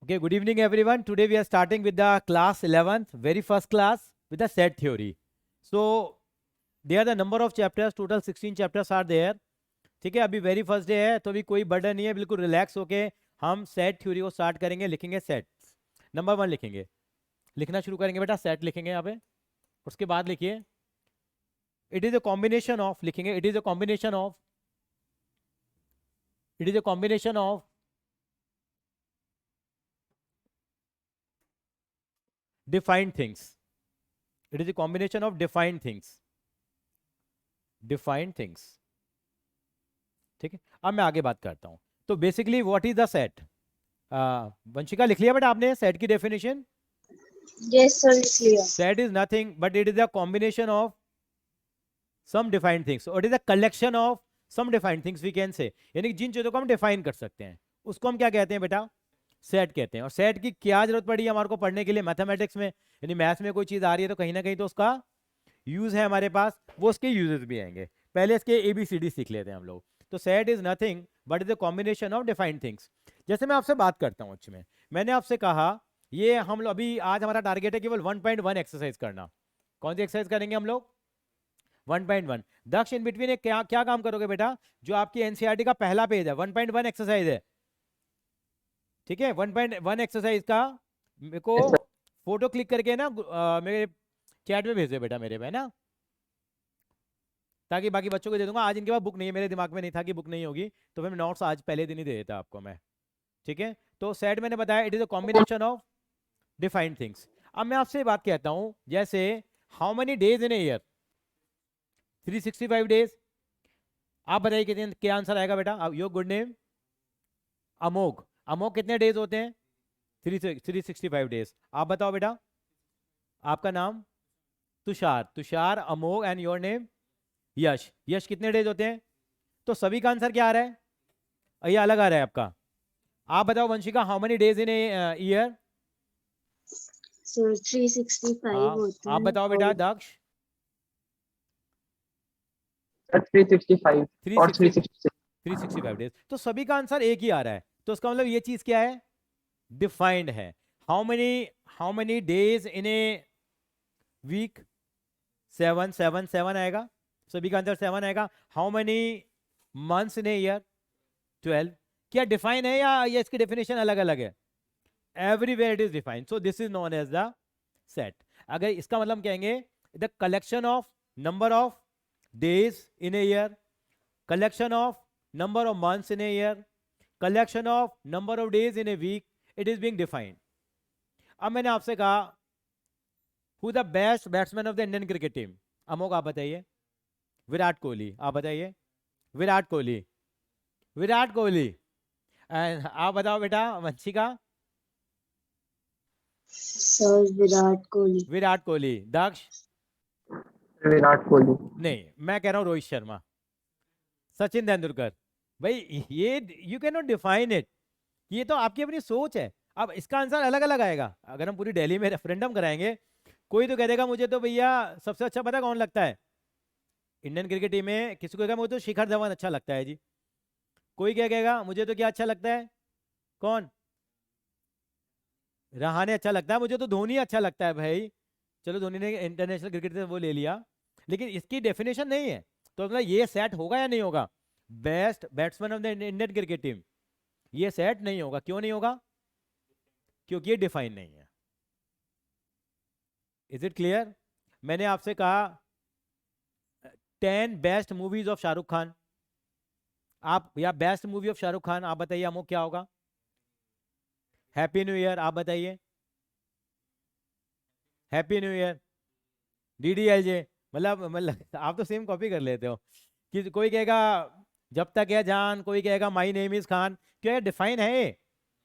Okay, good evening everyone. Today we are starting with the class 11th, very first class with the set theory. So there are the number of chapters, total 16 chapters are there. ठीक है, अभी very first day है तो अभी कोई burden नहीं है, बिल्कुल रिलैक्स होके हम सेट थ्योरी को स्टार्ट करेंगे. लिखेंगे सेट. नंबर 1 लिखेंगे, लिखना शुरू करेंगे बेटा. सेट लिखेंगे यहाँ पे. उसके बाद लिखिए it is a combination of. लिखेंगे it is a combination of, it is a combination of defined things. It is a combination of defined things. Defined things. ठीक है, अब मैं आगे बात करता हूं. तो basically what is the set? Vanshika लिख लिया बेटा आपने सेट की definition? Yes, sir, it's clear. Set is nothing but it is a combination of some defined things, or it is a collection of some defined things we can say. यानी कि जिन चीजों को हम डिफाइन कर सकते हैं उसको हम क्या कहते हैं बेटा? सेट कहते हैं. और सेट की क्या जरूरत पड़ी है हमारे को पढ़ने के लिए? मैथमेटिक्स में, यानी मैथ्स में कोई चीज आ रही है तो कहीं ना कहीं तो उसका यूज है हमारे पास, वो उसके यूजेस भी आएंगे. पहले इसके ABCD सीख लेते हैं हम लोग. तो set is nothing but is a combination of defined things. जैसे मैं आपसे बात करता हूँ अच्छे में, मैंने आपसे कहा ये हम लोग अभी आज हमारा टारगेट है केवल 1.1 एक्सरसाइज करना. कौन सी एक्सरसाइज करेंगे हम लोग? 1.1. दक्ष इन बिटवीन एक क्या क्या काम करोगे बेटा? जो आपकी एनसीईआरटी का पहला पेज है 1.1 एक्सरसाइज है. ठीक है, 1.1 एक्सरसाइज का मेरे को फोटो क्लिक करके ना मेरे चैट में भेज दे बेटा मेरे पे, है ना, ताकि बाकी बच्चों को दे दूंगा. आज इनके पास बुक नहीं है, मेरे दिमाग में नहीं था कि बुक नहीं होगी, तो फिर मैं नोट्स आज पहले दिन ही दे देता आपको मैं. ठीक है, तो सेट मैंने बताया it is a combination of defined things. अब मैं आपसे बात कहता हूं, जैसे how many days in a year? 365 days. आप बताइए कितने, क्या आंसर आएगा बेटा? योर गुड नेम अमोघ. अमोघ कितने डेज होते हैं? 365 डेज. आप बताओ बेटा. आपका नाम? तुषार. तुषार, अमोघ, एंड योर नेम? यश. यश कितने डेज होते हैं? तो सभी का आंसर क्या आ रहा है? ये अलग आ रहा है आपका. आप बताओ Vanshika, how many days in a year? So 365 हाँ, होते आप हैं बताओ बेटा. और दक्ष? 365 और 360 365 डेज. तो सभी का आंसर एक ही आ रहा है. तो उसका मतलब ये चीज क्या है? डिफाइंड है. How many days in a week? 7 7 7 आएगा. सभी का आंसर 7 आएगा. How many months in a year? 12. क्या डिफाइन है या ये इसकी डेफिनेशन अलग अलग है? Everywhere it is defined. So this is known as the set. अगर इसका मतलब कहेंगे the collection of number of days in a year, collection of number of months in a year, collection of number of days in a week, it is being defined. अब मैंने आपसे कहा who the best batsman of the Indian cricket team? अमोघ आप बताइए. विराट कोहली. आप बताइए. Virat Kohli. Virat Kohli. And आप बताओ बेटा वंशिका. सर विराट कोहली. विराट कोहली. दक्ष? विराट कोहली. नहीं, मैं कह रहा हूँ रोहित शर्मा. सचिन तेंदुलकर. भाई ये you can not define it. ये तो आपकी अपनी सोच है. अब इसका आंसर अलग अलग आएगा. अगर हम पूरी दिल्ली में रेफरेंडम कराएंगे, कोई तो कह देगा मुझे तो भैया सबसे अच्छा पता कौन लगता है इंडियन क्रिकेट टीम में? किसी को कहेगा मुझे तो शिखर धवन अच्छा लगता है जी. कोई क्या कहेगा मुझे तो क्या अच्छा लगता है? कौन? रहाणे अच्छा लगता है. मुझे तो धोनी अच्छा लगता है भाई. चलो धोनी ने इंटरनेशनल क्रिकेट से वो ले लिया, लेकिन इसकी डेफिनेशन नहीं है. तो मतलब ये सेट होगा या नहीं होगा? Best batsman of the Indian cricket team, ये सेट नहीं होगा. क्यों नहीं होगा? क्योंकि ये डिफाइन नहीं है. Is it clear? मैंने आपसे कहा 10 best movies of Shahrukh Khan. आप या best movie of Shahrukh Khan आप बताइए. अमुक क्या होगा? Happy new year. आप बताइए. Happy new year. DDLJ. मतलब आप तो सेम कॉपी कर लेते हो कि कोई कहेगा जब तक है जान, कोई कहेगा माई नेम इज खान. क्या डिफाइन है? ये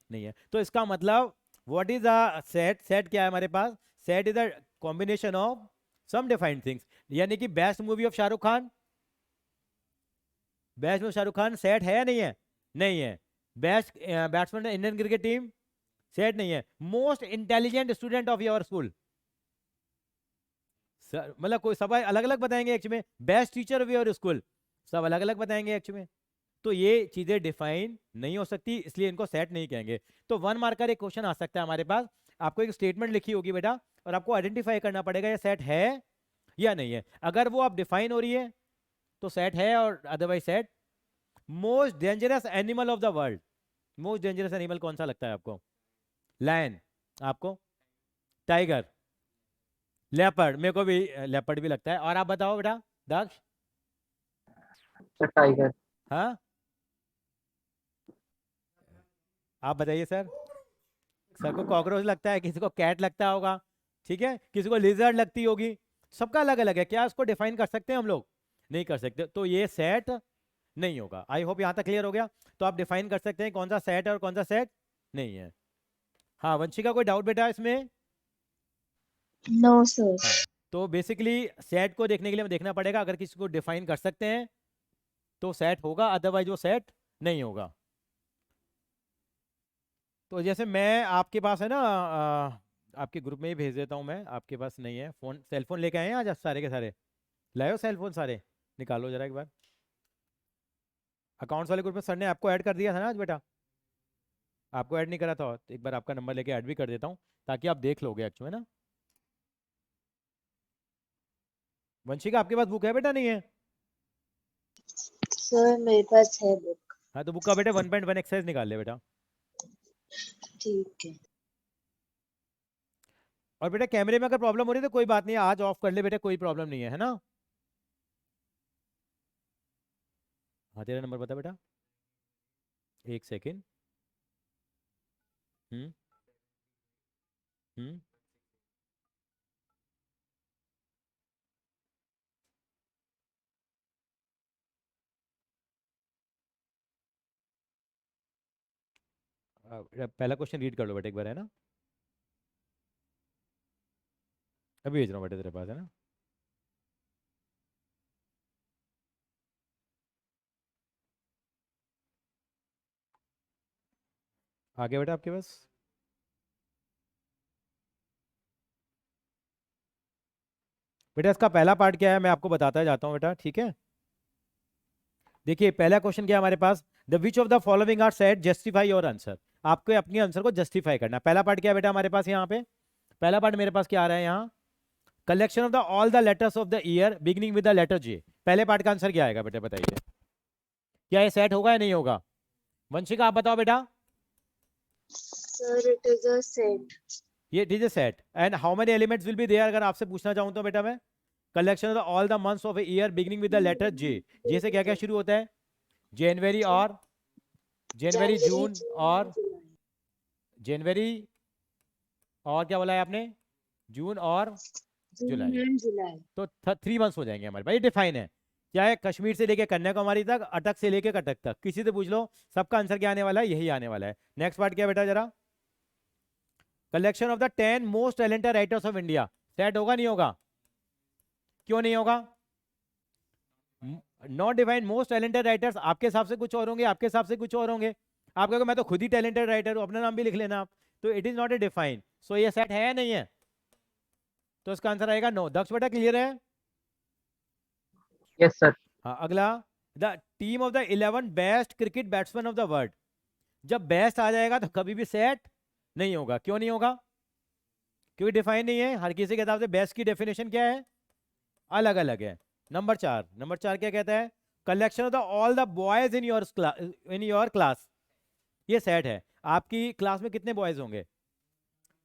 नहीं है. तो इसका मतलब what is a set? Set क्या है हमारे पास? Set is a combination of some defined things. यानी कि best movie of Shahrukh Khan, best movie Shahrukh Khan set है या नहीं है? नहीं है. Best batsman Indian cricket team set नहीं है. Most intelligent student of your school, मतलब कोई सब अलग अलग बताएंगे एक्चुअली में. Best teacher of your school सब अलग अलग बताएंगे एक्चुअली में. तो ये चीजें डिफाइन नहीं हो सकती, इसलिए इनको सेट नहीं कहेंगे। तो 1 मार्क का एक क्वेश्चन आ सकता है हमारे पास, आपको एक स्टेटमेंट लिखी होगी बेटा और आपको आइडेंटिफाई करना पड़ेगा ये सेट है या नहीं है। अगर वो आप डिफाइन हो रही है तो सेट है और otherwise set. Most dangerous animal of the world, most dangerous animal कौन सा लगता है आपको? लायन, आपको? टाइगर, लेपर्ड, मेरे को भी लेपर्ड भी लगता है। और आप बताओ बेटा दक्ष? Sir tiger. हाँ, आप बताइए सर। सर को कॉकरोच लगता है, किसी को कैट लगता होगा, ठीक है, किसी को लिजर्ड लगती होगी, सबका अलग अलग है। क्या उसको डिफाइन कर सकते हैं हम लोग? नहीं कर सकते, तो ये सेट नहीं होगा। आई होप यहां तक क्लियर हो गया। तो आप डिफाइन कर सकते हैं कौन सा सेट है और कौन सा सेट नहीं है। हाँ वंशिका, कोई डाउट बेटा इसमें? No, sir. हाँ, तो बेसिकली सेट को देखने के लिए हमें देखना पड़ेगा, अगर किसी को डिफाइन कर सकते हैं तो सेट होगा, अदरवाइज वो सेट नहीं होगा। तो जैसे मैं आपके पास है ना, आपके ग्रुप में ही भेज देता हूँ मैं, आपके पास नहीं है फोन, सेल फोन लेके आए हैं आज सारे के सारे? लाए हो सेल फोन सारे? निकालो जरा एक बार। अकाउंट्स वाले ग्रुप में सर ने आपको ऐड कर दिया था ना आज बेटा? आपको ऐड नहीं करा था, तो एक बार आपका नंबर लेके ऐड भी कर देता हूँ ताकि आप देख लोगे एक्चुअली ना। वंशिका आपके पास बुक है बेटा, नहीं है? सर मेरे पास है बुक। हाँ तो बुक का बेटा 1.1 एक्सरसाइज निकाल ले बेटा। ठीक है। और बेटा कैमरे में अगर प्रॉब्लम हो रही है तो कोई बात नहीं है, आज ऑफ कर ले बेटा, कोई प्रॉब्लम नहीं है, है ना? हाँ तेरा नंबर बता बेटा, एक सेकेंड। हम्म हम्म बेटा, पहला क्वेश्चन रीड कर लो बेटा एक बार, है ना? अभी भेज रहा हूँ बेटा तेरे पास, है ना? आ गया बेटा आपके पास? बेटा इसका पहला पार्ट क्या है मैं आपको बताता जाता हूँ बेटा, ठीक है? देखिए पहला क्वेश्चन क्या है हमारे पास, the which of the following are said justify your answer. आपको अपने आंसर को जस्टिफाई करना है। पहला पार्ट क्या है बेटा हमारे पास यहाँ पे? पहला पार्ट मेरे पास क्या आ रहा है यहाँ, collection of the all the letters of the year beginning with the letter J. पहले पार्ट का आंसर क्या आएगा बेटा बताइए, क्या ये सेट होगा या नहीं होगा? वंशिका आप बताओ बेटा। Sir, it is a set. ये it is a set and how many elements will be there, अगर आपसे पूछना चाहूं तो बेटा मैं, collection of the all the months of a year beginning with the letter J. J से क्या क्या शुरू होता है? जनवरी और जनवरी, जून और July. जनवरी, और क्या बोला है आपने? जून और June जुलाई। and July. तो 3 मंथ्स हो जाएंगे हमारे भाई, डिफाइन है। चाहे कश्मीर से लेके कन्याकुमारी तक, अटक से लेके कटक तक, किसी से पूछ लो, सबका आंसर क्या आने वाला है? यही आने वाला है। नेक्स्ट पार्ट क्या है बेटा जरा, collection of the 10 most talented writers of India. Set होगा नहीं होगा? क्यों नहीं होगा? Not defined most talented writers, आपके हिसाब से कुछ और होंगे, आपके हिसाब से कुछ और होंगे। आप कहोगे मैं तो खुद ही टैलेंटेड राइटर हूं, अपना नाम भी लिख लेना आप। तो it is not a defined. So ये सेट है या नहीं है? तो इसका आंसर आएगा नो। दक्ष बेटा क्लियर है? Yes sir. हाँ अगला, the team of the 11 best cricket batsman of the world. जब बेस्ट आ जाएगा तो कभी भी सेट नहीं होगा। क्यों नहीं होगा? क्योंकि डिफाइन नहीं है। हर किसी के हिसाब से बेस्ट की डेफिनेशन क्या है, अलग अलग है। नंबर 4, नंबर 4 क्या कहता है, collection of the all the boys in your class. ये सेट है। आपकी क्लास में कितने बॉयज होंगे?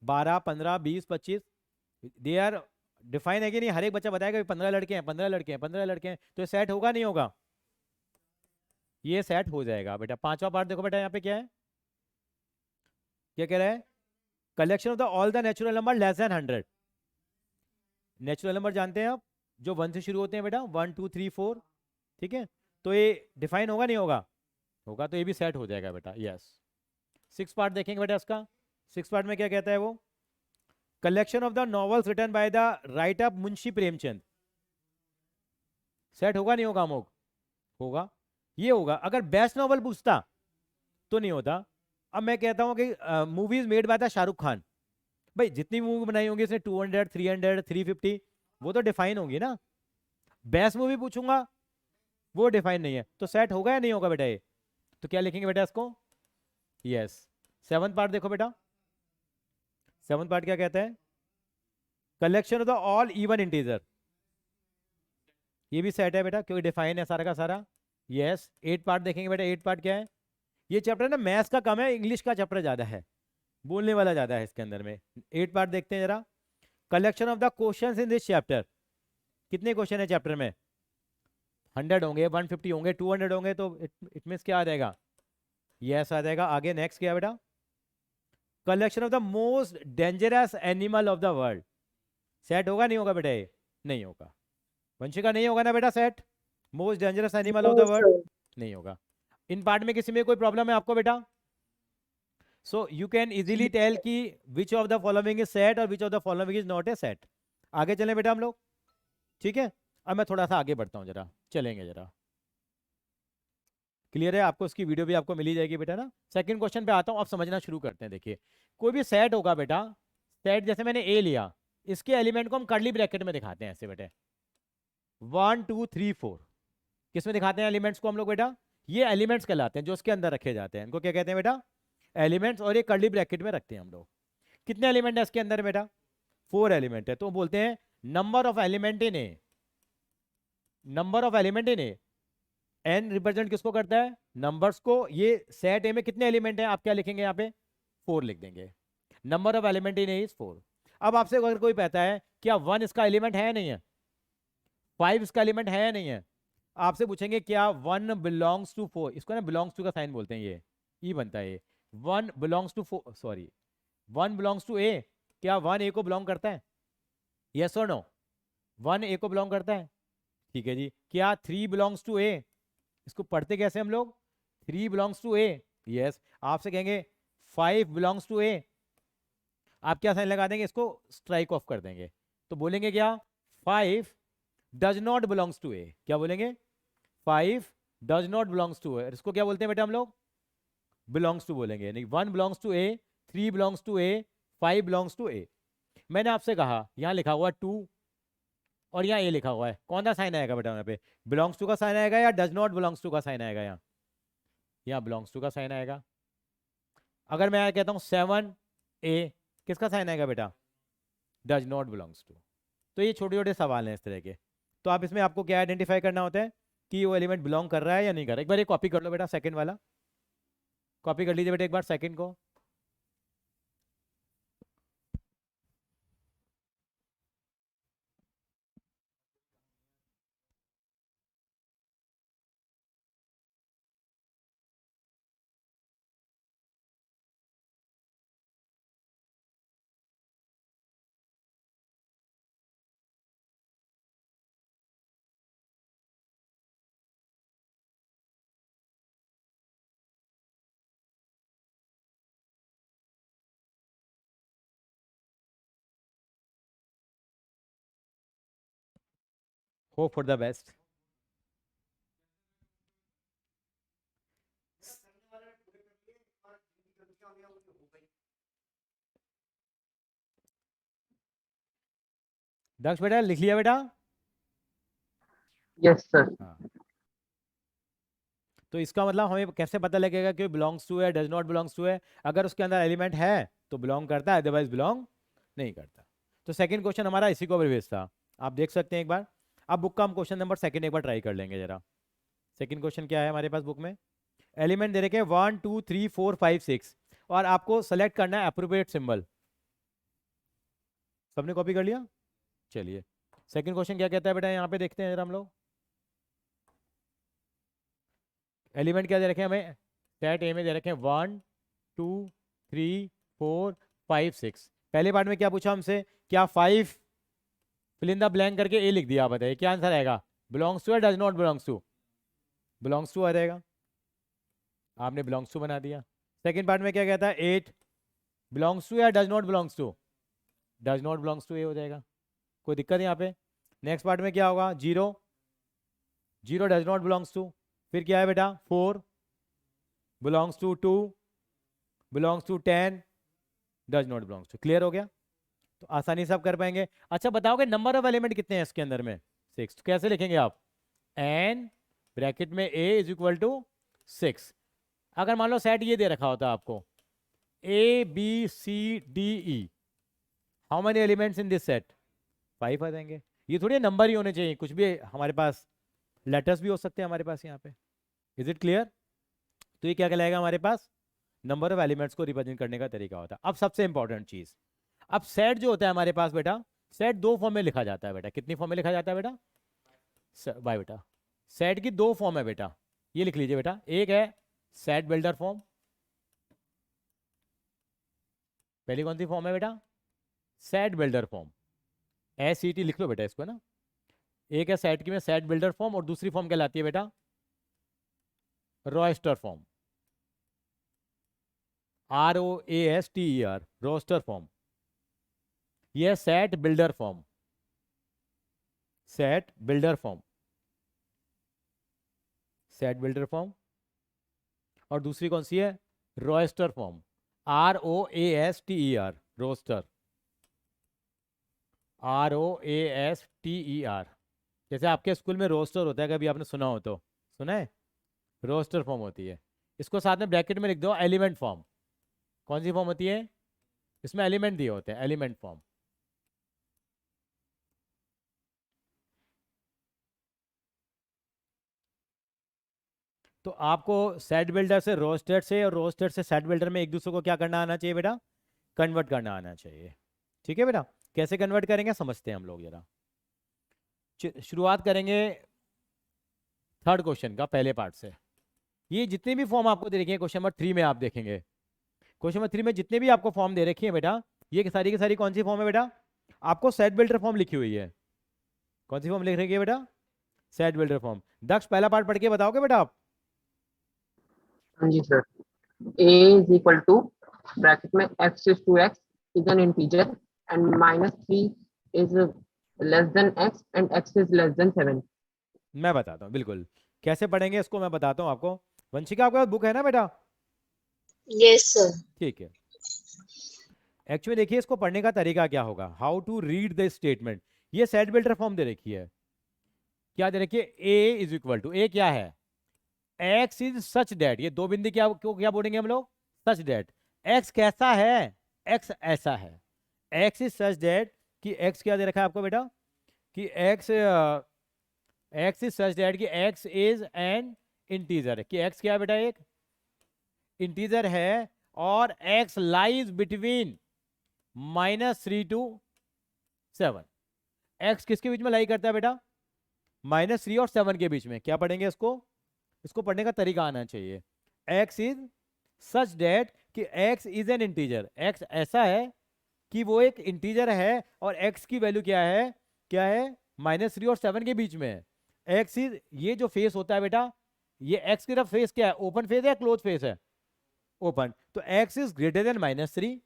12, 15, 20, 25? दे आर डिफाइन है कि नहीं? हर एक बच्चा बताएगा 15 लड़के हैं, 15 लड़के हैं, 15 लड़के हैं। तो ये सेट होगा नहीं होगा? ये सेट हो जाएगा बेटा। पांचवा पार्ट देखो बेटा यहाँ पे क्या है, क्या कह रहा है, collection of the all the natural number less than 100। Natural number जानते हैं आप, जो 1 से शुरू होते हैं बेटा, 1 2 3 4, ठीक है? तो ये डिफाइन होगा नहीं होगा? होगा, तो ये भी सेट हो जाएगा बेटा, यस। 6 पार्ट देखेंगे बेटा इसका। 6 पार्ट में क्या कहता है वो, collection of the novels written by the writer Munshi Premchand. Set होगा नहीं होगा अमोघ? होगा, ये होगा। अगर बेस्ट नॉवल पूछता तो नहीं होता। अब मैं कहता हूं कि movies made by the Shahrukh Khan, भाई जितनी मूवी बनाई होंगी इसने 200, 300, 350, वो तो डिफाइन होंगी ना। बेस्ट मूवी पूछूंगा वो डिफाइन नहीं है, तो सेट होगा या नहीं होगा बेटा ये? तो क्या लिखेंगे बेटा इसको? यस। 7th पार्ट देखो बेटा, 7th पार्ट क्या कहता है? Collection of the all even integer, ये भी सेट है बेटा क्योंकि डिफाइन है सारा का सारा। यस। 8 पार्ट देखेंगे बेटा, 8 पार्ट क्या है? ये चैप्टर ना मैथ्स का कम है, इंग्लिश का चैप्टर ज्यादा है, बोलने वाला ज्यादा है इसके अंदर में। 8 पार्ट देखते हैं जरा। Collection of the questions in this chapter, कितने क्वेश्चन है चैप्टर में? 100 होंगे, 150 होंगे, 200 होंगे, तो इट मीन्स क्या आ जाएगा? यस आ जाएगा। आगे नेक्स्ट क्या है बेटा? Collection of the most dangerous animal of the world, set होगा नहीं होगा बेटा ये? नहीं होगा। वंशिका नहीं होगा ना बेटा set? Most dangerous animal of the No, world sir. नहीं होगा। इन पार्ट में किसी में कोई प्रॉब्लम है आपको बेटा? So you can easily tell कि which of the following is set और which of the following is not a set. आगे चलें बेटा हम लोग, ठीक है? अब मैं थोड़ा सा आगे बढ़ता हूँ, जरा चलेंगे जरा। क्लियर है आपको? इसकी वीडियो भी आपको मिली जाएगी बेटा ना। सेकंड क्वेश्चन पे आता हूँ, आप समझना शुरू करते हैं। देखिए कोई भी सेट होगा बेटा, सेट जैसे मैंने ए लिया, इसके एलिमेंट को हम कर्ली ब्रैकेट में दिखाते हैं ऐसे बेटे, 1 2 3 4। किस में दिखाते हैं एलिमेंट्स को हम लोग बेटा? ये एलिमेंट्स कहलाते हैं जो उसके अंदर रखे जाते हैं, इनको क्या कहते हैं बेटा? एलिमेंट्स। और ये कर्ली ब्रैकेट में रखते हैं हम लोग। कितने एलिमेंट है इसके अंदर बेटा? 4 एलिमेंट है, तो बोलते हैं number of element in A, number of element in A. N represent किसको करता है? नंबर्स को। ये सेट ए में कितने एलिमेंट हैं? आप क्या लिखेंगे यहाँ पे? 4 लिख देंगे। Number of element in A is 4। अब आपसे अगर कोई कहता है क्या 1 इसका एलिमेंट है या नहीं है, 5 इसका एलिमेंट है या नहीं है, आपसे पूछेंगे क्या 1 बिलोंग्स टू 4, इसको ना बिलोंग्स टू का साइन बोलते हैं, ये ई बनता है ये। 1 belongs to 4, sorry 1 belongs to A, क्या 1 ए को बिलोंग करता है? यस और नो? 1 ए को बिलोंग करता है, ठीक है जी। क्या 3 बिलोंग्स टू ए? इसको पढ़ते कैसे हम लोग? 3 बिलोंग्स टू ए। यस। आपसे कहेंगे 5 बिलोंग्स टू ए, आप क्या साइन लगा देंगे? इसको स्ट्राइक ऑफ कर देंगे, तो बोलेंगे क्या? 5 does not belongs to A. क्या बोलेंगे? 5 डज नॉट बिलोंग्स टू ए। इसको क्या बोलते हैं बेटा हम लोग? बिलोंग्स टू बोलेंगे। नहीं, 1 belongs to A, 3 belongs to A, 5 belongs to A. मैंने आपसे कहा यहाँ लिखा हुआ 2 और यहाँ ए लिखा हुआ है, कौन सा साइन आएगा बेटा यहाँ पे? बिलोंग्स टू का साइन आएगा या डज नॉट बिलोंग्स टू का साइन आएगा? यहाँ बिलोंग्स टू का साइन आएगा। अगर मैं कहता हूँ 7 ए, किसका साइन आएगा बेटा? Does not belongs to. तो ये छोटे छोटे सवाल हैं इस तरह के। तो आप इसमें आपको क्या आइडेंटिफाई करना होता है कि वो एलिमेंट बिलोंग कर रहा है या नहीं कर रहा है। एक बार ये कॉपी कर लो बेटा, सेकंड वाला कॉपी कर लीजिए बेटा एक बार, सेकंड को। Hope for the best. Daksh बेटा लिख लिया बेटा? Yes sir. हाँ। तो इसका मतलब हमें कैसे पता लगेगा कि बिलोंग्स टू है, डज नॉट बिलोंग्स टू है? अगर उसके अंदर एलिमेंट है तो बिलोंग करता है, अदरवाइज बिलोंग नहीं करता। तो सेकंड क्वेश्चन हमारा इसी को बेस्ड था, आप देख सकते हैं एक बार। अब बुक का हम क्वेश्चन नंबर सेकंड एक बार ट्राई कर लेंगे जरा। सेकंड क्वेश्चन क्या है हमारे पास बुक में? एलिमेंट दे रखे हैं 1 2 3 4 5 6 और आपको सेलेक्ट करना है अप्रोप्रिएट सिंबल। सबने कॉपी कर लिया? चलिए सेकंड क्वेश्चन क्या कहता है बेटा, यहाँ पे देखते हैं जरा हम लोग। एलिमेंट क्या दे रखे हैं हमें? सेट ए में दे रखे हैं 1 2 3 4 5 6। पहले पार्ट में क्या पूछा हमसे? क्या 5 फिल इन द ब्लैंक करके ए लिख दिया, आप बताइए क्या आंसर आएगा? बिलोंग्स टू या does not belongs to? Belongs to आ जाएगा, आपने बिलोंग्स टू बना दिया। सेकंड पार्ट में क्या कहता है? 8 बिलोंग्स टू या does not belongs to? Does not belongs to A हो जाएगा, कोई दिक्कत यहाँ पे। नेक्स्ट पार्ट में क्या होगा? 0 0 डज नॉट बिलोंग्स टू। फिर क्या है बेटा? 4 belongs to 2 belongs to 10 does not belongs to. Clear हो गया? तो आसानी से आप कर पाएंगे। अच्छा बताओगे नंबर ऑफ एलिमेंट कितने हैं इसके अंदर में? 6। तो कैसे लिखेंगे आप? n ब्रैकेट में a इज इक्वल टू 6। अगर मान लो सेट ये दे रखा होता आपको a b c d e, how many elements in this set? 5 आ जाएंगे। ये थोड़ी नंबर ही होने चाहिए, कुछ भी हमारे पास लेटर्स भी हो सकते हैं हमारे पास यहाँ पे। Is it clear? तो ये क्या कहलाएगा हमारे पास? नंबर ऑफ एलिमेंट्स को रिप्रेजेंट करने का तरीका होता है। अब सबसे इंपॉर्टेंट चीज, अब सेट जो होता है हमारे पास बेटा, सेट दो फॉर्म में लिखा जाता है बेटा। कितनी फॉर्म में लिखा जाता है बेटा? बाय बेटा, सेट की दो फॉर्म है बेटा, ये लिख लीजिए बेटा। एक है सेट बिल्डर फॉर्म, पहली कौन सी फॉर्म है बेटा? सेट बिल्डर फॉर्म, SET लिख लो बेटा इसको ना। एक है सेट की में सेट बिल्डर फॉर्म, और दूसरी फॉर्म कहलाती है बेटा roster form, ROASTER, roster form. यह set builder form, set builder form, set builder form. और दूसरी कौन सी है? Roster form, ROASTER, roster, ROASTER। जैसे आपके स्कूल में रोस्टर होता है, कभी आपने सुना हो तो? सुना है? रोस्टर फॉर्म होती है। इसको साथ में ब्रैकेट में लिख दो एलिमेंट फॉर्म। कौन सी फॉर्म होती है? इसमें एलिमेंट दिए होते हैं, एलिमेंट फॉर्म। तो आपको सेट बिल्डर से रोस्टेड से और रोस्टेड से सेट बिल्डर में एक दूसरे को क्या करना आना चाहिए बेटा? कन्वर्ट करना आना चाहिए। ठीक है बेटा, कैसे कन्वर्ट करेंगे समझते हैं हम लोग जरा। शुरुआत करेंगे थर्ड क्वेश्चन का, पहले पार्ट से। ये जितने भी फॉर्म आपको दे रखे हैं क्वेश्चन नंबर 3 में, आप देखेंगे क्वेश्चन नंबर 3 में जितने भी आपको फॉर्म दे रखी है बेटा, ये सारी की सारी कौन सी फॉर्म है बेटा? आपको सेट बिल्डर फॉर्म लिखी हुई है। कौन सी फॉर्म लिख रही है बेटा? Set builder form. दक्ष पहला पार्ट पढ़ के बताओगे बेटा आप? हाँ जी sir. a is equal to bracket में x is to x is an integer and -3 is less than x and x is less than 7। मैं बताता हूँ बिल्कुल कैसे पढ़ेंगे इसको, मैं बताता हूँ आपको। वंशिका आपके पास बुक है ना बेटा? Yes sir. ठीक है। एक्चुअली देखिए इसको पढ़ने का तरीका क्या होगा, how to read the statement. ये सेट बिल्डर फॉर्म दे रखी है। क्या दे रखी है? a is equal to, a क्या है? x इज सच दैट, ये दो बिंदु क्या क्या बोलेंगे हम लोग? Such that. x कैसा है? x ऐसा है। x इज सच दैट कि x क्या दे रखा है आपको बेटा? कि x इज सच दैट कि x इज एन इंटीजर। कि x क्या है बेटा? एक इंटीजर है, और x lies between -3 to 7। x किसके बीच में लाई करता है बेटा? -3 और 7 के बीच में। क्या पढ़ेंगे इसको? इसको पढ़ने का तरीका आना चाहिए। x इज सच दैट कि x is an integer, x ऐसा है कि वो एक इंटीजर है, और x की वैल्यू क्या है? क्या है? -3 और 7 के बीच में है। x इज, ये जो फेस होता है बेटा, ये x की तरफ फेस क्या है? ओपन फेस है या क्लोज फेस है? ओपन। तो x इज ग्रेटर देन -3,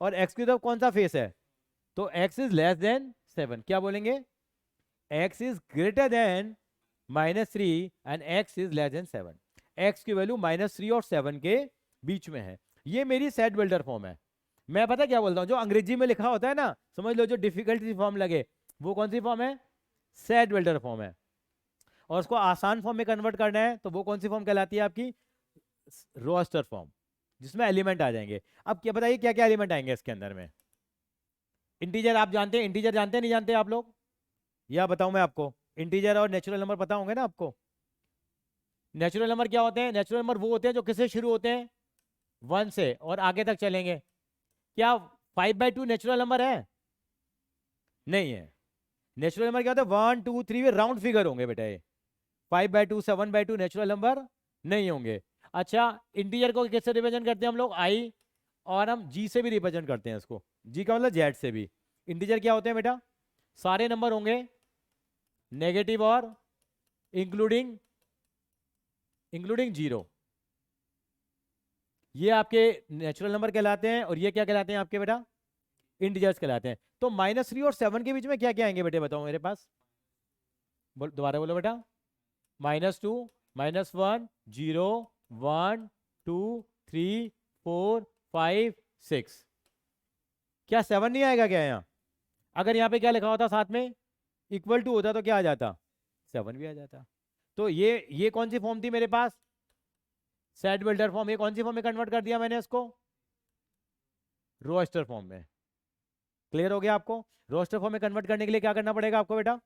और x की तरफ कौन सा फेस है? तो x इज लेस देन 7। क्या बोलेंगे? x is greater than -3 and x is less than 7। x की वैल्यू -3 और 7 के बीच में है। ये मेरी सेट बिल्डर फॉर्म है। मैं पता क्या बोलता हूँ, जो अंग्रेजी में लिखा होता है ना, समझ लो जो डिफिकल्टी फॉर्म लगे, वो कौन सी फॉर्म है? सेट बिल्डर फॉर्म है। और उसको आसान फॉर्म में कन्वर्ट करना है, तो वो कौन सी फॉर्म कहलाती है आपकी? रोस्टर फॉर्म, जिसमें एलिमेंट आ जाएंगे। अब क्या बताइए क्या क्या एलिमेंट आएंगे इसके अंदर में? इंटीजर आप जानते हैं, इंटीजर जानते हैं नहीं जानते आप लोग? या बताऊं मैं आपको? इंटीजर और नेचुरल नंबर पता होंगे ना आपको? नेचुरल नंबर क्या होते हैं? नेचुरल नंबर वो होते हैं जो किससे शुरू होते हैं? 1 से, और आगे तक चलेंगे। क्या 5/2 नेचुरल नंबर है? नहीं है। नेचुरल नंबर क्या होता है? 1 2 3 ये राउंड फिगर होंगे बेटा। ये 5/2 7/2 नेचुरल नंबर नहीं होंगे। अच्छा, इंटीजर को किससे रिप्रेजेंट करते हैं हम लोग? आई, और हम जी से भी रिप्रेजेंट करते हैं इसको। जी का मतलब जेड से भी। इंटीजर क्या होते हैं बेटा? सारे नंबर होंगे नेगेटिव और इंक्लूडिंग 0। ये आपके नेचुरल नंबर कहलाते हैं, और ये क्या कहलाते हैं आपके बेटा? इंटीजर्स कहलाते हैं। तो -3 और 7 के बीच में क्या क्या आएंगे बेटे? बताओ मेरे पास, दोबारा बोलो बेटा। -2 -1 0 1 2 3 4 5 6। क्या 7 नहीं आएगा क्या यहाँ? अगर यहाँ पे क्या लिखा होता साथ में? इक्वल टू होता तो क्या आ जाता? 7 भी आ जाता। तो ये कौन सी फॉर्म थी मेरे पास, सेट बिल्डर फॉर्म, ये कौन सी फॉर्म में कन्वर्ट कर दिया मैंने इसको, रोस्टर फॉर्म में। क्लियर हो गया आपको? रोस्टर फॉर्म में कन्वर्ट करने के लिए क्या करना पड़ेगा आपको बेटा,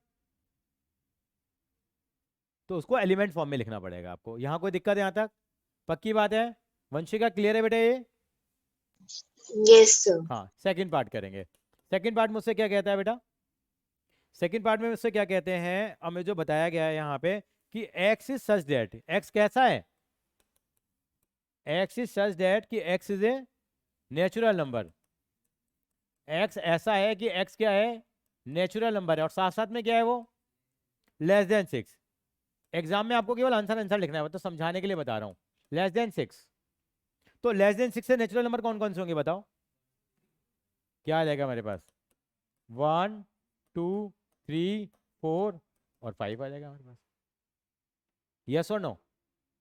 तो उसको एलिमेंट फॉर्म में लिखना पड़ेगा आपको। यहां कोई दिक्कत है यहां तक? पक्की बात है? वंशिका क्लियर है बेटा ये? Yes, sir. हाँ, सेकंड पार्ट करेंगे। सेकंड पार्ट मुझसे क्या कहता है बेटा, सेकंड पार्ट में मुझसे क्या कहते हैं, हमें जो बताया गया है यहाँ पे कि x is such that, x कैसा है, x इज सच दैट कि x is a natural number, x ऐसा है कि x क्या है, नेचुरल नंबर है, और साथ साथ में क्या है वो, लेस देन 6। एग्जाम में आपको केवल आंसर आंसर लिखना है, तो समझाने के लिए बता रहा हूँ, लेस देन 6। तो लेस देन 6 से नेचुरल नंबर कौन कौन से होंगे बताओ, क्या आ जाएगा हमारे पास, 1 2 3 4 और 5 आ जाएगा हमारे पास। यस और नो,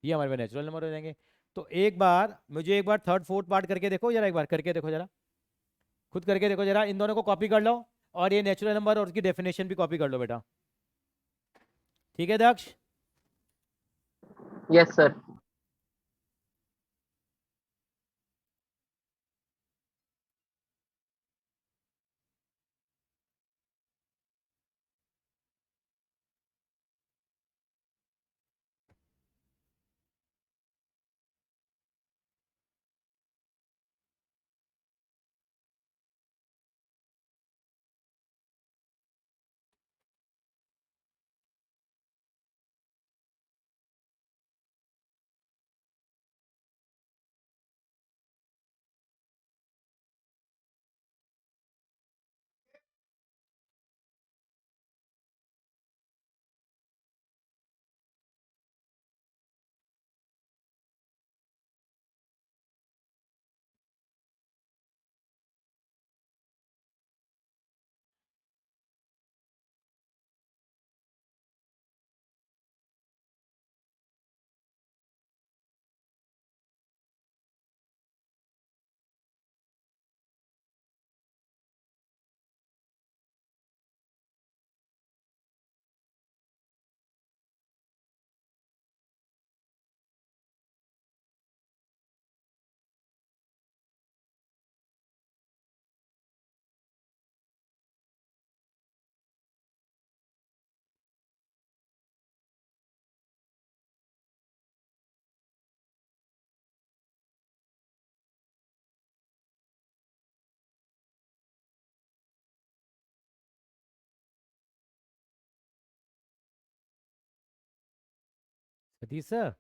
ये हमारे पास नेचुरल नंबर हो जाएंगे। तो एक बार मुझे एक बार थर्ड फोर्थ पार्ट करके देखो जरा, एक बार करके देखो जरा, खुद करके देखो जरा, इन दोनों को कॉपी कर लो और ये नेचुरल नंबर और उसकी डेफिनेशन भी कॉपी कर लो बेटा। ठीक है दक्ष? Yes, sir. सतीश सर,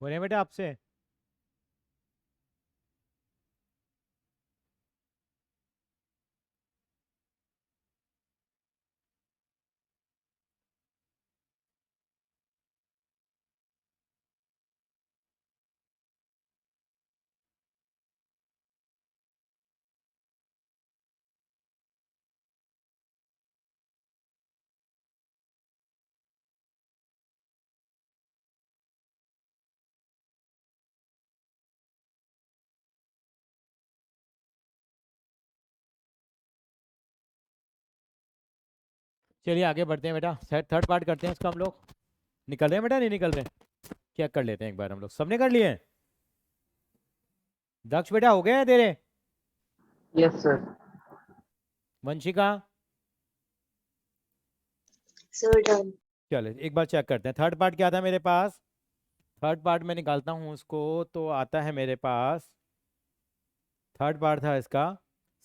बोले बेटा आपसे, चलिए आगे बढ़ते हैं बेटा, थर्ड पार्ट करते हैं इसका हम लोग। निकल रहे हैं बेटा, नहीं निकल रहे? चेक कर लेते हैं एक बार हम लोग, सबने कर लिए हैं? दक्ष बेटा हो गए हैं तेरे? Yes sir. Vanshika? Sir done. चलो एक बार चेक करते हैं, थर्ड पार्ट क्या था मेरे पास। थर्ड पार्ट में निकालता हूँ उसको, तो आता है मेरे पास, थर्ड पार्ट था इसका,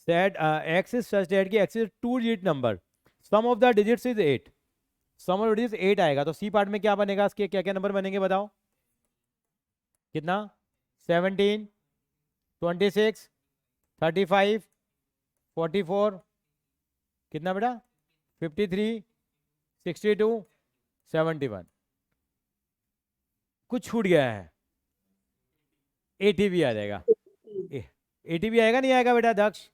set X is such that कि X is two digit number, sum of the digits is 8, sum of digits 8 आएगा, तो सी पार्ट में क्या बनेगा, इसके क्या क्या नंबर बनेंगे बताओ? कितना? 17, 26, 35, 44, कितना बेटा? 53, 62, 71। कुछ छूट गया है, 80 भी आ जाएगा। 80 भी आएगा, नहीं आएगा बेटा दक्ष?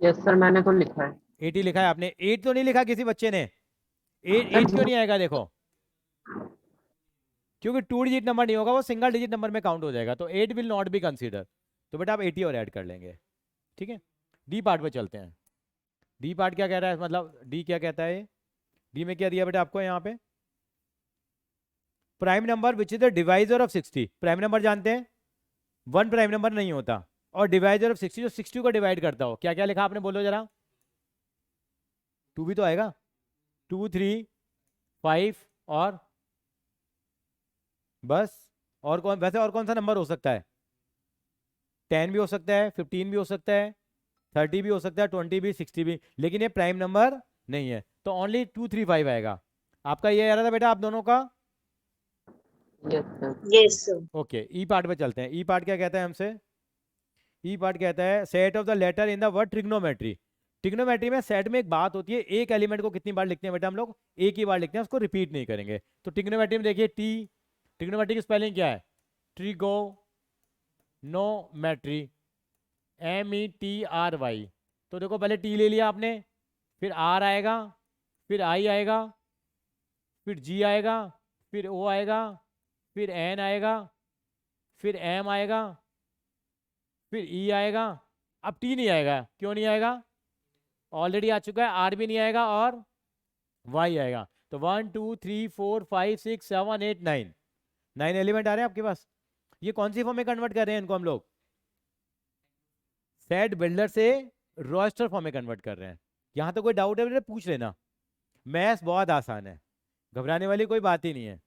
यस सर, मैंने तो लिखा है। 80 लिखा है आपने, 8 तो नहीं लिखा किसी बच्चे ने? 8 सर, क्यों नहीं आएगा देखो? क्योंकि टू डिजिट नंबर नहीं होगा, वो सिंगल डिजिट नंबर में काउंट हो जाएगा, तो 8 विल नॉट बी कंसीडर। तो बेटा आप 80 और ऐड कर लेंगे, ठीक है। डी पार्ट पे चलते हैं। डी पार्ट क्या कह रहा है, मतलब डी क्या कहता है? डी में क्या दिया बेटा आपको यहाँ पे? Prime number which is the divisor of 60। Prime number जानते हैं, 1 प्राइम नंबर नहीं होता, और डिवाइजर ऑफ 60 जो 60 को डिवाइड करता हो। क्या क्या लिखा आपने, बोलो जरा? 2 भी तो आएगा, 2, 3, 5 और बस। और कौन, वैसे और कौन सा नंबर हो सकता है? 10 भी हो सकता है, 15 भी हो सकता है, 30 भी हो सकता है, 20 भी, 60 भी, लेकिन ये प्राइम नंबर नहीं है, तो ओनली 2, 3, 5 आएगा। आपका ये आ रहा था बेटा आप दोनों का? Yes sir. Yes sir. Okay, E part पे चलते हैं। ई पार्ट क्या कहता है हमसे? ई पार्ट कहता है set of the letter in the word trigonometry. Trigonometry में सेट में एक बात होती है, एक एलिमेंट को कितनी बार लिखते हैं बेटा हम लोग? एक ही बार लिखते हैं, उसको रिपीट नहीं करेंगे। तो ट्रिग्नोमेट्री में देखिए टी, ट्रिग्नोमेट्री की स्पेलिंग क्या है? Trigonometry, METRY। तो देखो पहले टी ले लिया आपने, फिर आर आएगा, फिर आई आएगा, फिर जी आएगा, फिर ओ आएगा, फिर एन आएगा, फिर एम आएगा, फिर ई आएगा। अब टी नहीं आएगा, क्यों नहीं आएगा? ऑलरेडी आ चुका है। आर भी नहीं आएगा और वाई आएगा। तो 1, 2, 3, 4, 5, 6, 7, 8, 9, 9 एलिमेंट आ रहे हैं आपके पास। ये कौन सी फॉर्म में कन्वर्ट कर रहे हैं इनको हम लोग? सेट बिल्डर से रोस्टर फॉर्म में कन्वर्ट कर रहे हैं। यहाँ तो कोई डाउट है पूछ लेना, मैथ्स बहुत आसान है, घबराने वाली कोई बात ही नहीं है।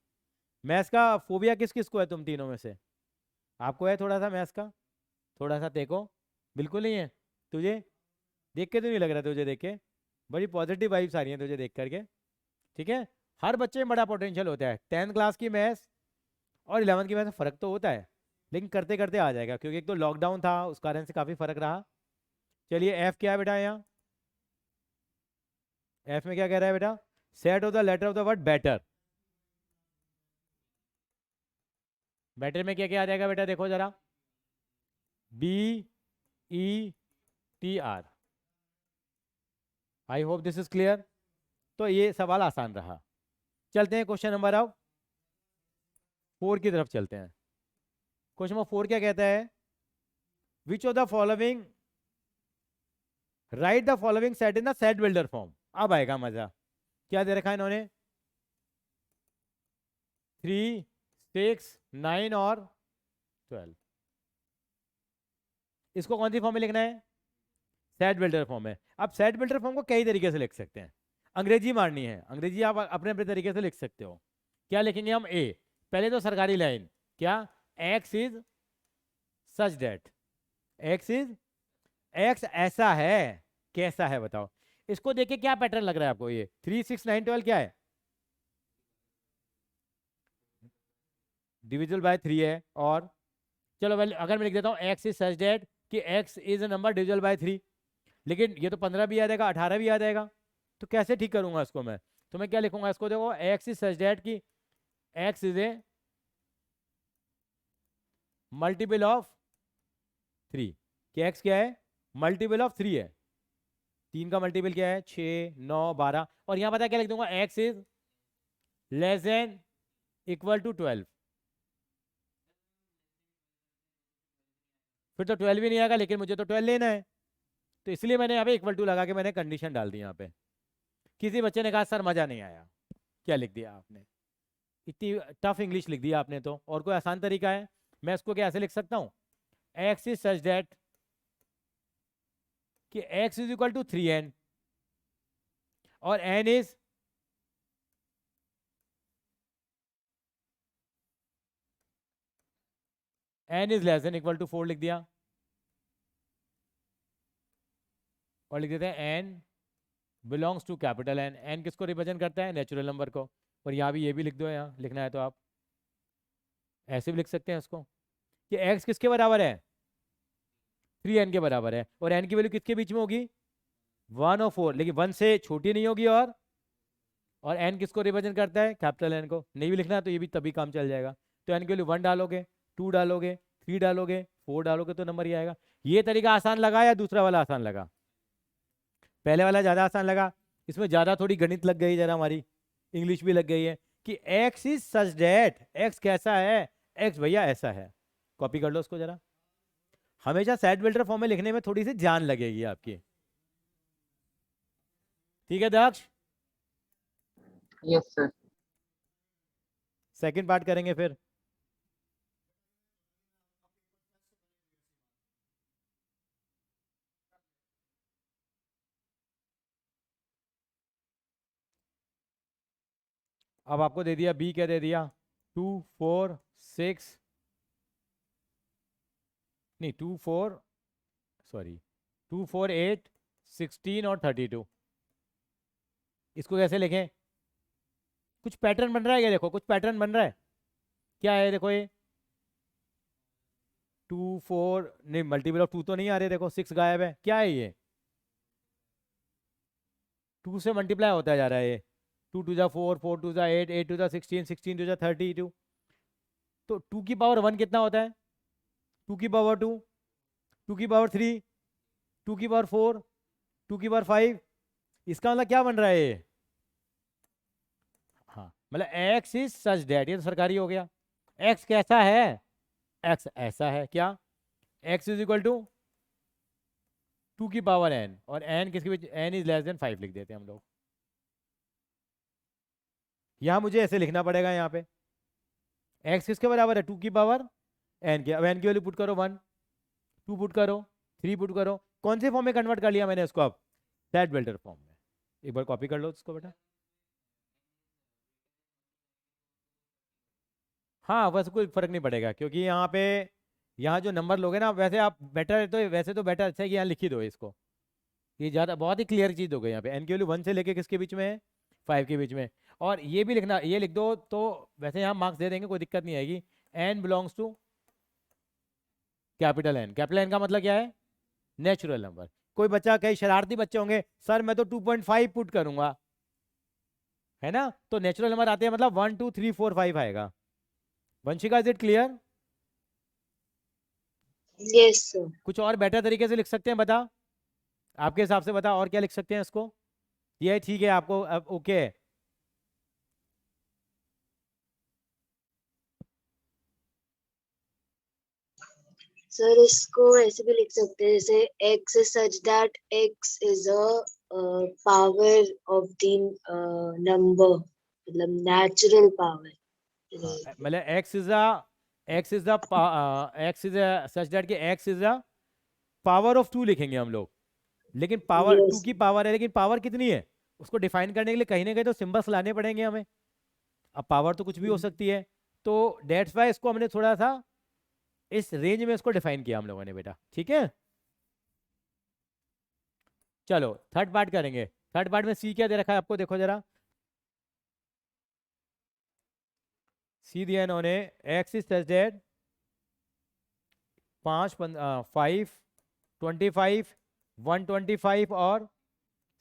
मैथ्स का फोबिया किस किस को है तुम तीनों में से? आपको है थोड़ा सा मैथ्स का? थोड़ा सा देखो, बिल्कुल नहीं है तुझे? देख के तो नहीं लग रहा, तुझे देख के बड़ी पॉजिटिव वाइब्स आ रही हैं तुझे देख करके, ठीक है। हर बच्चे में बड़ा पोटेंशियल होता है। 10th क्लास की मैथ्स और 11th की मैथ्स में फ़र्क तो होता है, लेकिन करते करते आ जाएगा, क्योंकि एक तो लॉकडाउन था उस कारण से काफ़ी फ़र्क रहा। चलिए एफ क्या है बेटा यहाँ? एफ में क्या कह रहा है बेटा? Set of the letter of the word better. Better में क्या क्या आ जाएगा बेटा, देखो जरा? BETR। I hope this is clear. तो ये सवाल आसान रहा। चलते हैं क्वेश्चन नंबर अब 4 की तरफ चलते हैं। क्वेश्चन नंबर 4 क्या कहता है? विच of the following, right the following set in the set builder form. अब आएगा मजा। क्या दे रखा है इन्होंने? 3, 6, 9 और 12। इसको कौन सी फॉर्म में लिखना है? सेट बिल्डर फॉर्म में। अब सेट बिल्डर फॉर्म को कई तरीके से लिख सकते हैं, अंग्रेजी मारनी है, अंग्रेजी आप अपने अपने तरीके से लिख सकते हो। क्या लिखेंगे हम? ए, पहले तो सरकारी लाइन, क्या? X is such that, x is, x ऐसा है, कैसा है बताओ? इसको देख के क्या पैटर्न लग रहा है आपको? ये 3, 6, 9, 12 क्या है? डिविजिबल बाय 3 है। और चलो अगर मैं लिख देता हूँ एक्स इज सच दैट कि X is a number divisible by 3, लेकिन ये तो 15 भी आ जाएगा, 18 भी आ जाएगा, तो कैसे ठीक करूंगा इसको मैं? तो मैं क्या लिखूंगा इसको? देखो एक्स इज सच दैट कि X is a multiple of 3। कि एक्स क्या है? मल्टीपल ऑफ 3 है। 3 का मल्टीपल क्या है? 6, 9, 12। और यहाँ पता क्या लिख दूंगा? X is less than equal to 12। फिर तो 12 भी नहीं आएगा, लेकिन मुझे तो 12 लेना है, तो इसलिए मैंने यहाँ पे इक्वल टू लगा के मैंने कंडीशन डाल दी यहाँ पे। किसी बच्चे ने कहा सर मजा नहीं आया, क्या लिख दिया आपने, इतनी टफ इंग्लिश लिख दिया आपने तो। और कोई आसान तरीका है? मैं इसको क्या ऐसे लिख सकता हूँ, x इज सच दैट कि x is equal to 3n और n is less than equal to 4 लिख दिया, और लिख देते हैं n belongs to capital N। n किसको रिप्रेजेंट करता है? नेचुरल नंबर को। और यहाँ भी ये भी लिख दो, यहाँ लिखना है तो आप ऐसे भी लिख सकते हैं इसको कि x किसके बराबर है? 3n के बराबर है। और n की वैल्यू किसके बीच में होगी? 1 और 4, लेकिन 1 से छोटी नहीं होगी। और n किसको रिप्रेजेंट करता है? कैपिटल N को। नहीं भी लिखना है तो ये भी तभी काम चल जाएगा। तो n की वैल्यू 1 डालोगे, 2 डालोगे, 3 डालोगे, 4 डालोगे तो नंबर ही आएगा। ये तरीका आसान लगा या दूसरा वाला आसान लगा? पहले वाला ज़्यादा आसान लगा, इसमें ज़्यादा थोड़ी गणित लग गई, जरा हमारी इंग्लिश भी लग गई है कि x is such that, x कैसा है? x भैया ऐसा है। कॉपी कर लो उसको जरा। हमेशा सेट बिल्डर फॉर्म में लिखने में थोड़ी सी जान लगेगी आपकी, ठीक है Daksh? Yes sir. Second part करेंगे फिर। अब आपको दे दिया b, क्या दे दिया? 2 4 6, नहीं 2 4 सॉरी 2 4 8 16 और 32। इसको कैसे लिखें? कुछ पैटर्न बन रहा है क्या? देखो कुछ पैटर्न बन रहा है। क्या है देखो, ये 2 4 नहीं, मल्टीपल ऑफ 2 तो नहीं आ रहे, देखो 6 गायब है। क्या है ये? 2 से मल्टीप्लाई होता जा रहा है ये। 2 2 जा 4, 4 2 जा 8, 8 2 जा 16, 16 2 जा 32। तो 2 की पावर 1 कितना होता है? 2 की पावर 2, 2 की पावर 3, 2 की पावर 4, 2 की पावर 5। इसका मतलब क्या बन रहा है ये? हाँ, मतलब x इज सच दैट, ये तो सरकारी हो गया। x कैसा है? x ऐसा है। क्या? x इज इक्वल टू 2 की पावर n, और n किसके बीच? n इज लेस देन 5 लिख देते हैं हम लोग। यहां मुझे ऐसे लिखना पड़ेगा यहाँ पे, x किसके बराबर है? 2 की पावर n के। अब n की वैल्यू पुट करो 1, 2 पुट करो, 3 पुट करो। कौन से फॉर्म में कन्वर्ट कर लिया मैंने इसको? अब सेट बिल्डर फॉर्म में। एक बार कॉपी कर लो इसको बेटा। हाँ, बस कोई फर्क नहीं पड़ेगा, क्योंकि यहाँ पे यहाँ जो नंबर लोगे ना, वैसे आप बेटर तो वैसे तो बेटर अच्छा है कि यहाँ लिख ही दो इसको। ये ज़्यादा बहुत ही क्लियर चीज़ हो गई यहाँ पे। एन की वैल्यू 1 से लेके किसके बीच में है? 5 के बीच में। और ये भी लिखना, ये लिख दो तो वैसे यहाँ मार्क्स दे देंगे, कोई दिक्कत नहीं आएगी। N belongs to capital N. Capital N का मतलब क्या है? Natural number. कोई बच्चा, कई शरारती बच्चे होंगे, सर मैं तो 2.5 पुट करूंगा, है ना? तो नेचुरल नंबर आते हैं मतलब 1 2 3 4 5 आएगा। Vanshika, is it clear? Yes, sir. कुछ और बेटर तरीके से लिख सकते हैं? बता, आपके हिसाब से बता, और क्या लिख सकते हैं इसको? ये ठीक है आपको? अब ओके है। सर इसको ऐसे भी लिख सकते हैं जैसे x is such that x is a power of the number, मतलब natural power. मतलब x इज सच दैट कि x is a power of 2 लिखेंगे हम लोग। लेकिन पावर Yes. 2 की पावर है, लेकिन पावर कितनी है उसको डिफाइन करने के लिए कहीं ना कहीं तो सिंबल्स लाने पड़ेंगे हमें। अब पावर तो कुछ भी हो सकती है, तो डेट्स वाई इसको हमने थोड़ा सा इस रेंज में इसको डिफाइन किया हम लोगों ने बेटा, ठीक है? चलो थर्ड पार्ट करेंगे। थर्ड पार्ट में सी क्या दे रखा है आपको? देखो जरा, सी दिया इन्होंने, एक्स इज सच दैट 5 5 25 125 और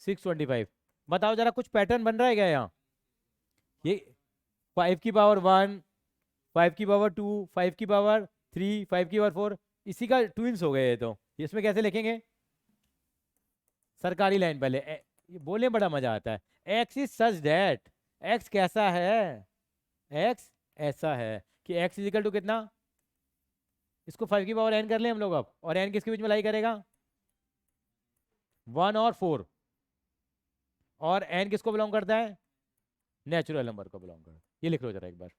625। बताओ जरा, कुछ पैटर्न बन रहा है क्या यहाँ? ये 5 की पावर 1, 5 की पावर 2, 5 की पावर 3, 5 की पावर 4, इसी का ट्विंस हो गए ये तो। इसमें कैसे लिखेंगे? सरकारी लाइन पहले ये बोलने बड़ा मजा आता है। X is such that, x कैसा है? एक्स ऐसा है कि एक्स इजिकल टू कितना? इसको 5 की पावर n कर ले हम लोग अब, और n किसके बीच में लाई करेगा? 1 और 4। और n किसको बिलोंग करता है? नेचुरल नंबर को बिलोंग करता है। ये लिख लो जरा एक बार।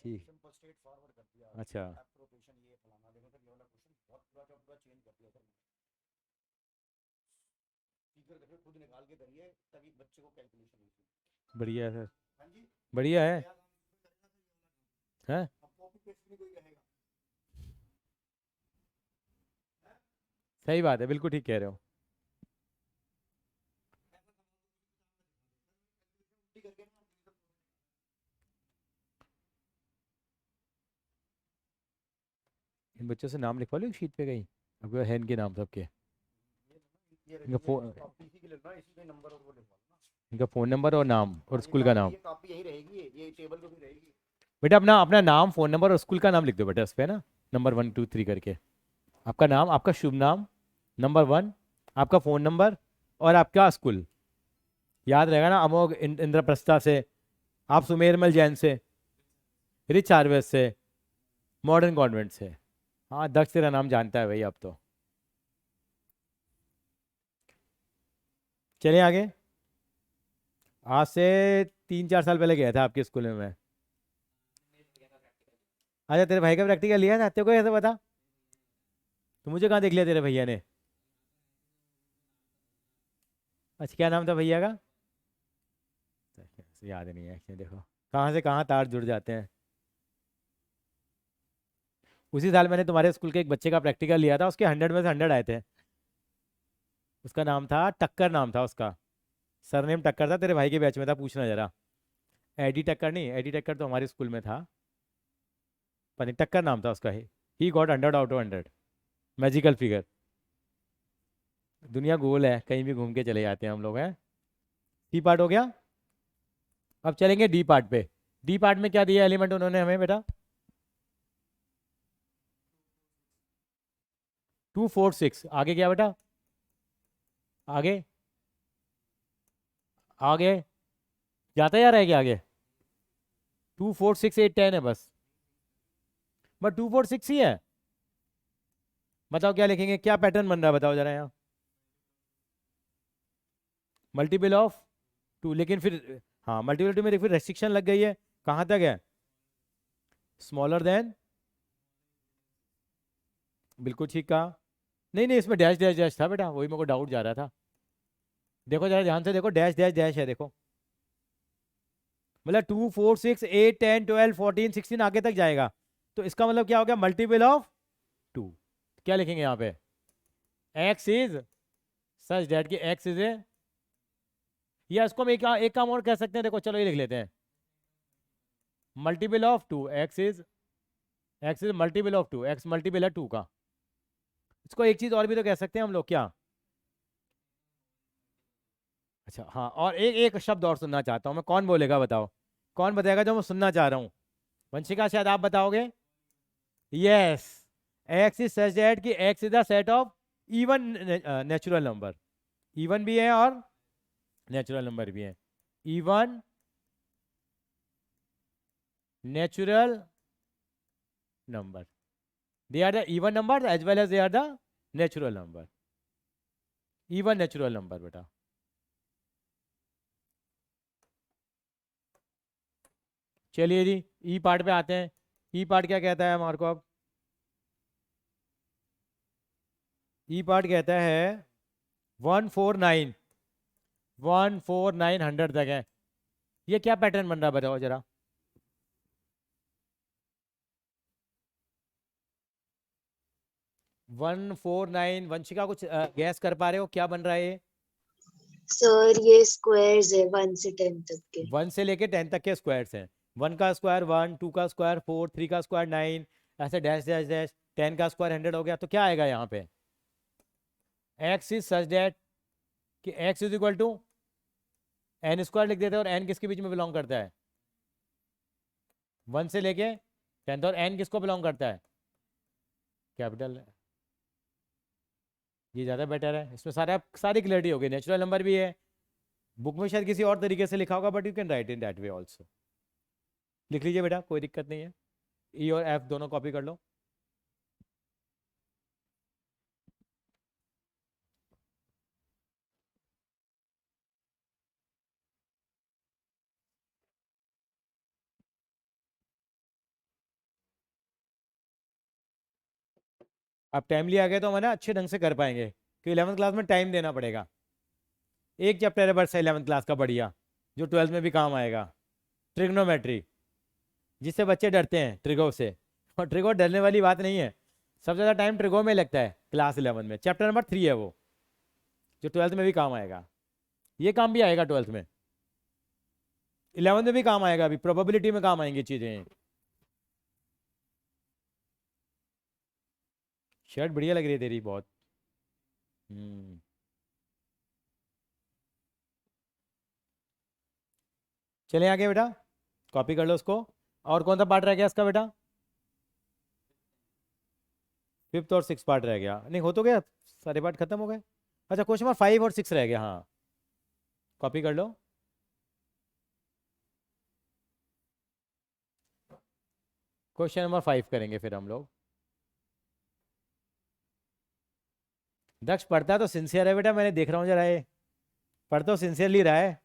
ठीक, अच्छा बढ़िया है सर, बढ़िया है। हैं? सही बात है, बिल्कुल ठीक कह रहे हो। इन बच्चों से नाम लिखवा लो एक शीट पे कहीं, अब है इनके नाम सबके, इनका फोन, इनका फ़ोन नंबर और नाम और स्कूल का नाम। बेटा अपना अपना नाम, फ़ोन नंबर और स्कूल का नाम लिख दो बेटा उस पर ना, नंबर 1 2 3 करके। आपका नाम, आपका शुभ नाम, नंबर 1, आपका फ़ोन नंबर और आपका स्कूल। याद रहेगा ना, अमोघ इंद्रप्रस्था से, आप सुमेरमल जैन से, रिच हार्वेस्ट से, मॉडर्न कॉन्वेंट से। हाँ दक्ष तेरा नाम जानता है भाई अब तो। चलिए आगे। आज से 3 4 साल पहले गया था आपके स्कूल में मैं। अच्छा तेरे भाई का प्रैक्टिकल लिया था, तेरे को कैसे पता? तो मुझे कहाँ देख लिया तेरे भैया ने? अच्छा क्या नाम था भैया का? याद नहीं है, देखो कहाँ से कहाँ तार जुड़ जाते हैं। उसी साल मैंने तुम्हारे स्कूल के एक बच्चे का प्रैक्टिकल लिया था, उसके 100 में से 100 आए थे। उसका नाम था टक्कर, नाम था उसका, सरनेम टक्कर था, तेरे भाई के बैच में था, पूछना जरा। एडी टक्कर नहीं, एडी टक्कर तो हमारे स्कूल में था, पता नहीं टक्कर नाम था उसका। He got 100 out of 100, magical figure. दुनिया गोल है, कहीं भी घूम के चले जाते हैं हम लोग हैं। सी पार्ट हो गया, अब चलेंगे डी पार्ट पे। डी पार्ट में क्या दिया एलिमेंट उन्होंने हमें बेटा? 2 4 6। आगे क्या बेटा? आगे आगे जाता जा रहा है क्या आगे? 2 4 6 8 10 है बस, बट 2 4 6 ही है। बताओ क्या लिखेंगे, क्या पैटर्न बन रहा है बताओ जरा यहाँ? मल्टीपल ऑफ 2, लेकिन फिर हाँ मल्टीपल 2 में फिर रेस्ट्रिक्शन लग गई है, कहाँ तक है? स्मॉलर देन, बिल्कुल ठीक कहा। नहीं नहीं, इसमें डैश डैश डैश था बेटा, वही मेरे को डाउट जा रहा था। देखो जरा ध्यान से देखो, डैश डैश डैश है देखो, मतलब 2 4 6 8 10 12 14 16 आगे तक जाएगा। तो इसका मतलब क्या हो गया? Multiple of 2। क्या लिखेंगे यहाँ पे? एक्स इज सच डैट की एक्स इज ए, या इसको हम एक काम और कह सकते हैं, देखो चलो ये लिख लेते हैं, multiple of 2, x is multiple of 2, x multiple है 2 का। इसको एक चीज और भी तो कह सकते हैं हम लोग, क्या? अच्छा हाँ, और एक एक शब्द और सुनना चाहता हूँ मैं, कौन बोलेगा बताओ? कौन बताएगा जो मैं सुनना चाह रहा हूँ? वंशिका शायद आप बताओगे। Yes, X is such that कि X is the set of even natural number. Even भी है और नेचुरल नंबर भी है। Even natural number, they are the even numbers as well as they are the natural number। even natural number बेटा। चलिए जी ई part पे आते हैं। ई पार्ट क्या कहता है हमारे को? अब ई पार्ट कहता है 149 149 तक है। ये क्या पैटर्न बन रहा है बताओ जरा? 149, वंशिका कुछ गैस कर पा रहे हो क्या बन रहा है ये? सर ये स्क्वायर्स है 1 से 10 तक के। 1 से लेके 10 तक के स्क्वायर्स हैं। 1 का स्क्वायर 1, 2 का स्क्वायर 4, 3 का स्क्वायर 9, ऐसे डैश डैश डैश, 10 का स्क्वायर 100 हो गया। तो क्या आएगा यहाँ पे? एक्स इज सच दैट कि X is equal to N square लिख देते हैं, और एन किसके बीच में बिलोंग करता है? 1 से लेके 10, और एन किसको बिलोंग करता है? कैपिटल। ये ज़्यादा बेटर है, इसमें सारी क्लियरिटी हो गई। नेचुरल नंबर भी है, बुक में शायद किसी और तरीके से लिखा होगा, but you can write in that way also. लिख लीजिए बेटा, कोई दिक्कत नहीं है। ई और एफ दोनों कॉपी कर लो। अब टाइम लिया गया तो हम है ना अच्छे ढंग से कर पाएंगे, क्योंकि 11th क्लास में टाइम देना पड़ेगा। एक चैप्टर है बस 11th क्लास का बढ़िया, जो 12th में भी काम आएगा, ट्रिग्नोमेट्री, जिससे बच्चे डरते हैं ट्रिगो से, और ट्रिगो डरने वाली बात नहीं है। सबसे ज़्यादा टाइम ट्रिगो में लगता है क्लास 11 में। चैप्टर नंबर 3 है वो, जो 12th में भी काम आएगा। ये काम भी आएगा 12th में, 11th में भी काम आएगा, अभी प्रोबेबिलिटी में काम आएंगी चीज़ें। शर्ट बढ़िया लग रही है तेरी बहुत। चले आगे बेटा, कॉपी कर लो उसको। और कौन सा पार्ट रह गया इसका बेटा? 5th और 6th पार्ट रह गया, नहीं हो तो गया, सारे पार्ट खत्म हो गए। अच्छा, क्वेश्चन नंबर 5 और 6 रह गया, हाँ कॉपी कर लो। क्वेश्चन नंबर 5 करेंगे फिर हम लोग। दक्ष पढ़ता तो सिंसियर है बेटा, मैंने देख रहा हूँ जरा, ये पढ़ तो सिंसियरली रहा है,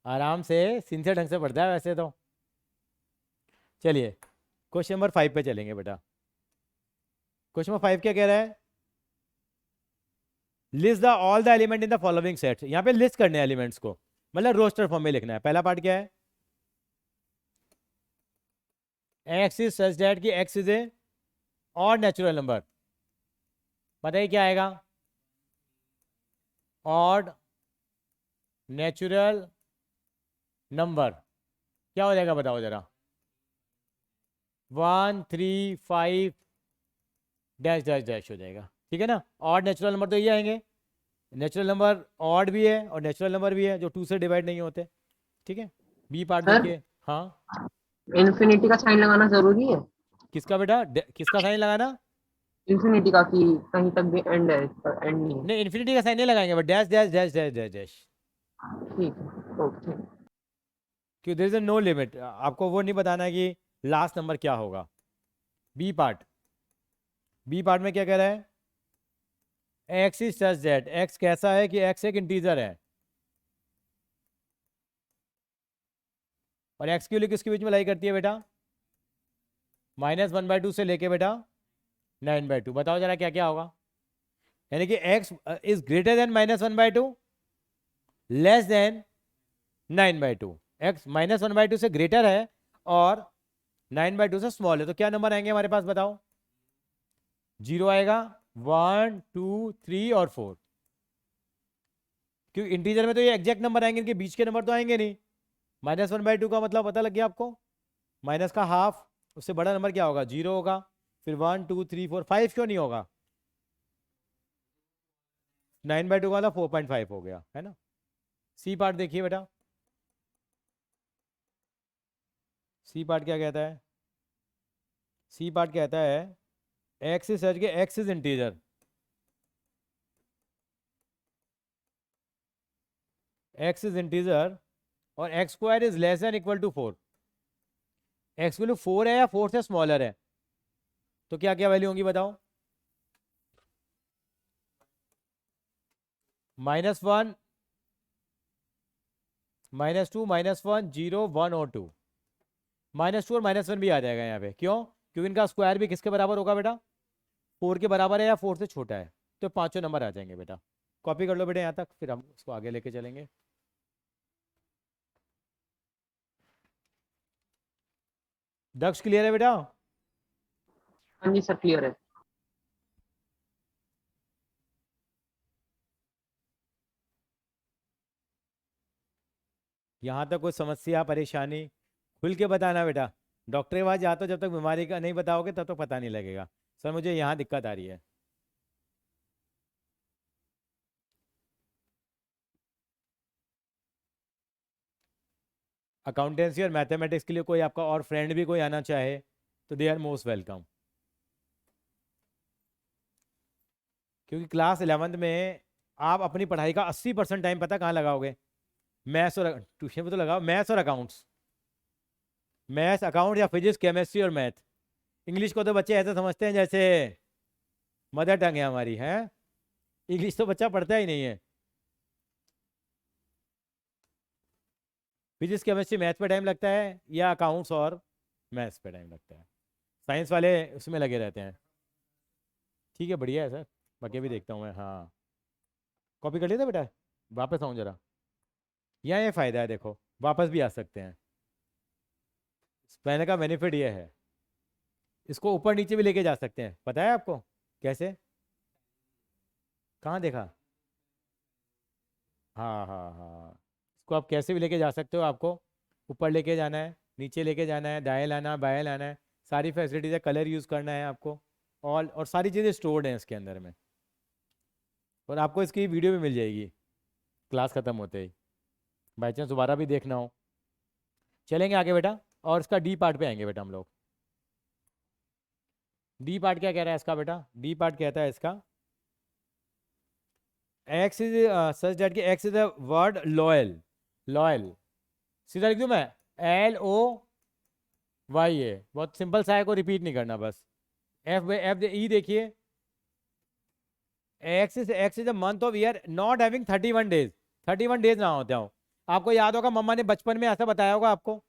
आराम से सिंसियर ढंग से पढ़ता है वैसे तो। चलिए क्वेश्चन नंबर 5 पे चलेंगे बेटा। क्वेश्चन नंबर 5 क्या कह रहा है? List the all the element in the following set. यहाँ पे लिस्ट करने हैं एलिमेंट्स को, मतलब रोस्टर फॉर्म में लिखना है। पहला पार्ट क्या है? एक्स इज सच दैट कि X is a odd natural number. बताइए क्या आएगा? ऑड नेचुरल नंबर क्या हो जाएगा बताओ जरा? 1 3 5 डैश डैश डैश हो जाएगा, ठीक है ना। ऑड नेचुरल नंबर तो ये आएंगे, नेचुरल नंबर ऑड भी है और नेचुरल नंबर भी है जो 2 से डिवाइड नहीं होते, ठीक है। बी पार्ट सर, देखिए। हाँ इन्फिनिटी का साइन लगाना जरूरी है? किसका बेटा? किसका साइन लगाना? इन्फिनिटी का, कि कहीं तक भी एंड है, एंड नहीं है। नहीं, इन्फिनिटी का साइन नहीं लगाएंगे, but dash dash dash dash dash dash, ठीक है, ओके। क्योंकि देयर इज नो लिमिट। आपको वो नहीं बताना है कि लास्ट नंबर क्या होगा। बी पार्ट, बी पार्ट में क्या कह रहा है? X is such that, x कैसा है कि एक्स एक इंटीजर है, और एक्स की वैल्यू किसके बीच में लाई करती है बेटा? -1/2 से लेके बेटा 9/2। बताओ जरा क्या क्या होगा? यानी कि x is greater than -1/2, less than 9/2। x -1/2 से ग्रेटर है और 9/2 से स्मॉल है, तो क्या नंबर आएंगे हमारे पास बताओ? 0 आएगा, 1 2 3 और 4। क्योंकि इंटीजर में तो ये एग्जैक्ट नंबर आएंगे, इनके बीच के नंबर तो आएंगे नहीं। -1/2 का मतलब पता लग गया आपको? माइनस का हाफ, उससे बड़ा नंबर क्या होगा? 0 होगा। फिर 1 2 3 4 5 क्यों नहीं होगा? 9/2 का मतलब 4.5 हो गया, है ना। सी पार्ट देखिए बेटा, सी पार्ट क्या कहता है? सी पार्ट कहता है एक्स इज सच के X is integer, X is integer और X square is less than equal to 4। X value 4 है या 4 से स्मॉलर है, तो क्या क्या वैल्यू होंगी बताओ? -1 -2 -1 0 1 और 2। -2 और -1 भी आ जाएगा यहाँ पे, क्यों? क्योंकि इनका स्क्वायर भी किसके बराबर होगा बेटा? 4 के बराबर है या 4 से छोटा है, तो पांचों नंबर आ जाएंगे बेटा। कॉपी कर लो बेटा यहाँ तक, फिर हम उसको आगे लेके चलेंगे। दक्ष क्लियर है बेटा? हाँ जी सर, क्लियर है। यहाँ तक कोई समस्या परेशानी खुल के बताना बेटा। डॉक्टर के पास जाते हो जब तक बीमारी का नहीं बताओगे तब तक पता नहीं लगेगा, सर मुझे यहाँ दिक्कत आ रही है। अकाउंटेंसी और मैथमेटिक्स के लिए कोई आपका और फ्रेंड भी कोई आना चाहे तो दे आर मोस्ट वेलकम, क्योंकि क्लास 11th में आप अपनी पढ़ाई का 80% टाइम पता कहाँ लगाओगे? मैथ्स और ट्यूशन पे तो लगाओ, मैथ्स और अकाउंट्स, मैथ्स अकाउंट या फिजिक्स केमिस्ट्री और मैथ। इंग्लिश को तो बच्चे ऐसे समझते हैं जैसे मदर टंग है हमारी, है। इंग्लिश तो बच्चा पढ़ता ही नहीं है। फिजिक्स केमिस्ट्री मैथ्स पे टाइम लगता है या अकाउंट्स और मैथ्स पे टाइम लगता है? साइंस वाले उसमें लगे रहते हैं। ठीक है, बढ़िया है सर, बाकी भी देखता हूँ मैं। हाँ, कॉपी कर लिया था बेटा, वापस आऊँ जरा। यहाँ ये फ़ायदा है, देखो वापस भी आ सकते हैं। पहले का बेनिफिट ये है, इसको ऊपर नीचे भी लेके जा सकते हैं, पता है आपको कैसे? कहाँ देखा? हाँ हाँ हाँ, इसको आप कैसे भी लेके जा सकते हो। आपको ऊपर लेके जाना है, नीचे लेके जाना है, दाएं लाना बाएं लाना है, सारी फैसिलिटीज है, कलर यूज़ करना है आपको, और सारी चीज़ें स्टोर्ड हैं इसके अंदर में। और आपको इसकी वीडियो भी मिल जाएगी क्लास ख़त्म होते ही, बाई चांस दोबारा भी देखना हो। चलेंगे आगे बेटा, और इसका डी पार्ट पे आएंगे बेटा हम लोग। डी पार्ट क्या कह रहा है इसका बेटा? डी पार्ट कहता है इसका, एक्स इज सच दैट कि X is a word loyal. Loyal सीधा लिख दूं मैं, LOY। बहुत सिंपल सा है, को रिपीट नहीं करना बस। एफ ई देखिए, x is a month of year not having 31 days. 31 days ना होते हो। आपको याद होगा मम्मा ने बचपन में ऐसा बताया होगा आपको,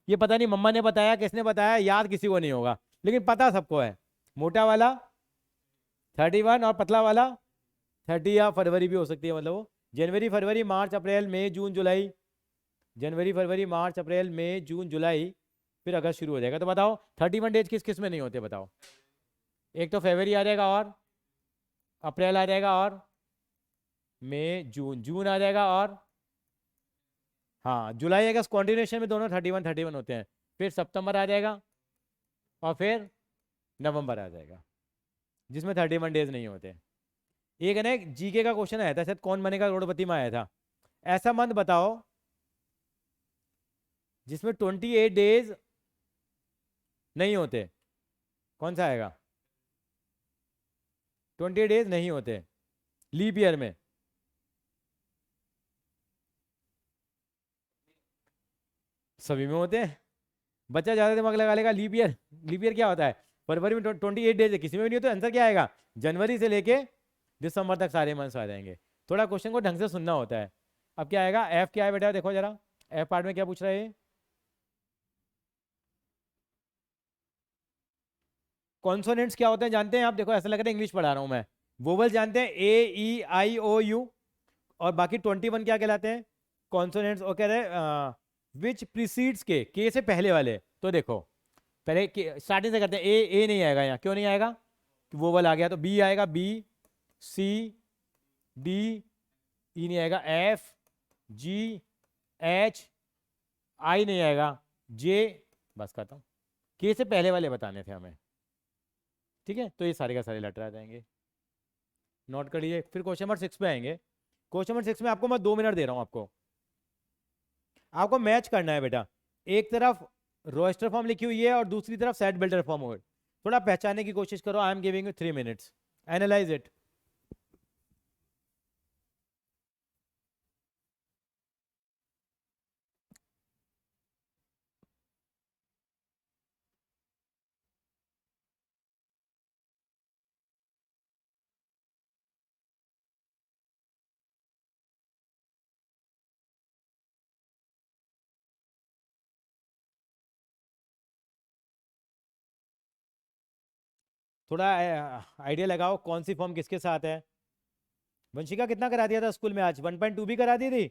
ये पता नहीं मम्मा ने बताया किसने बताया, याद किसी को नहीं होगा, लेकिन पता सबको है। मोटा वाला 31 और पतला वाला 30, या फरवरी भी हो सकती है, मतलब वो जनवरी फरवरी मार्च अप्रैल मई जून जुलाई, जनवरी फरवरी मार्च अप्रैल मई जून जुलाई, फिर अगस्त शुरू हो जाएगा। तो बताओ 31 डेज किस किस में नहीं होते बताओ? एक तो फरवरी आ जाएगा, और अप्रैल आ जाएगा, और मई जून, जून आ जाएगा, और हाँ जुलाई अगस्त कॉन्टिन्यूशन में दोनों 31 होते हैं। फिर सितंबर आ जाएगा, और फिर नवंबर आ जाएगा, जिसमें 31 डेज नहीं होते। एक है ना, एक जीके का क्वेश्चन आया था शायद, कौन बनेगा करोड़पति में आया था, ऐसा मंथ बताओ जिसमें 28 डेज नहीं होते, कौन सा आएगा? 28 डेज नहीं होते लीप ईयर में। सभी में होते हैं, बच्चा ज़्यादा दिमाग लगा लेगा। लीप ईयर, लीप ईयर क्या होता है? फरवरी में 28 डेज है, किसी में भी नहीं होते। आंसर क्या आएगा? जनवरी से लेके दिसंबर तक सारे मंथ्स आ जाएंगे। थोड़ा क्वेश्चन को ढंग से सुनना होता है। अब क्या आएगा? एफ क्या है बेटा? देखो जरा, एफ पार्ट में क्या पूछ रहा है? कॉन्सोनेंट्स क्या होते हैं जानते हैं आप? देखो ऐसा लग रहा है इंग्लिश पढ़ा रहा हूं मैं। वोवल जानते हैं, AEIOU, और बाकी 21 क्या कहलाते हैं? कॉन्सोनेंट्स। और कह रहे विच प्रीसीड्स के से पहले वाले। तो देखो पहले स्टार्टिंग से करते हैं। ए नहीं आएगा यहाँ, क्यों नहीं आएगा? वोवल आ गया। तो बी आएगा, बी, सी, डी, ई नहीं आएगा, एफ, जी, एच, आई नहीं आएगा, जे, बस खत्म। के से पहले वाले बताने थे हमें, ठीक है? तो ये सारे का सारे लेटर आ जाएंगे, नोट कर लीजिए। फिर क्वेश्चन नंबर 6 पे आएंगे। क्वेश्चन नंबर 6 में आपको मैं 2 मिनट दे रहा हूँ। आपको मैच करना है बेटा। एक तरफ रोस्टर फॉर्म लिखी हुई है और दूसरी तरफ सेट बिल्डर फॉर्म हो। थोड़ा पहचानने की कोशिश करो। I am giving you 3 minutes, analyse it. थोड़ा आइडिया लगाओ कौन सी फॉर्म किसके साथ है। वंशिका कितना करा दिया था स्कूल में आज? 1.2 भी करा दी थी?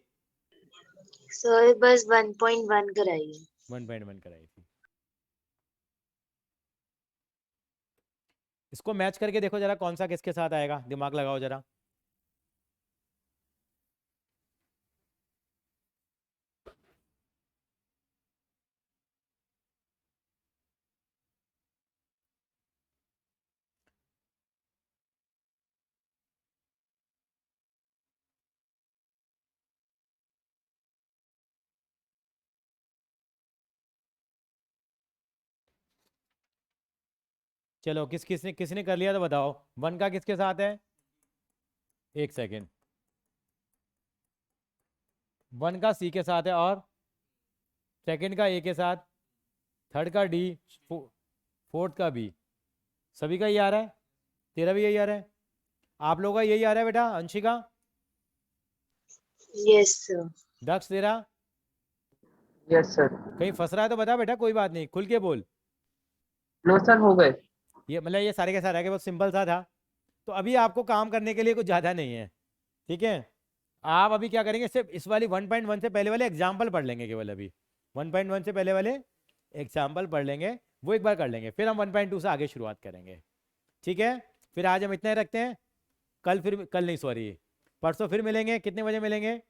सर बस 1.1 कराई है। 1.1 कराई थी। इसको मैच करके देखो जरा कौन सा किसके साथ आएगा, दिमाग लगाओ जरा। चलो किसने किसने कर लिया तो बताओ। 1 का किसके साथ है? एक सेकेंड। 1 का सी के साथ है, और सेकंड का ए के साथ, थर्ड का डी, फोर्थ का बी। सभी का यही आ रहा है? तेरा भी यही आ रहा है? आप लोगों का यही आ रहा है बेटा? Anshika, yes sir. दक्ष तेरा यस सर। कहीं फंस रहा है तो बता बेटा, कोई बात नहीं, खुल के बोल। नो सर, हो गए। ये मतलब ये सारे के सारे आगे बहुत सिंपल सा था। तो अभी आपको काम करने के लिए कुछ ज़्यादा नहीं है, ठीक है। आप अभी क्या करेंगे, सिर्फ इस वाली 1.1 से पहले वाले एग्जाम्पल पढ़ लेंगे केवल। अभी 1.1 से पहले वाले एग्जाम्पल पढ़ लेंगे, वो एक बार कर लेंगे, फिर हम 1.2 से आगे शुरुआत करेंगे, ठीक है। फिर आज हम इतना ही रखते हैं। कल नहीं, सॉरी, परसों फिर मिलेंगे। कितने बजे मिलेंगे?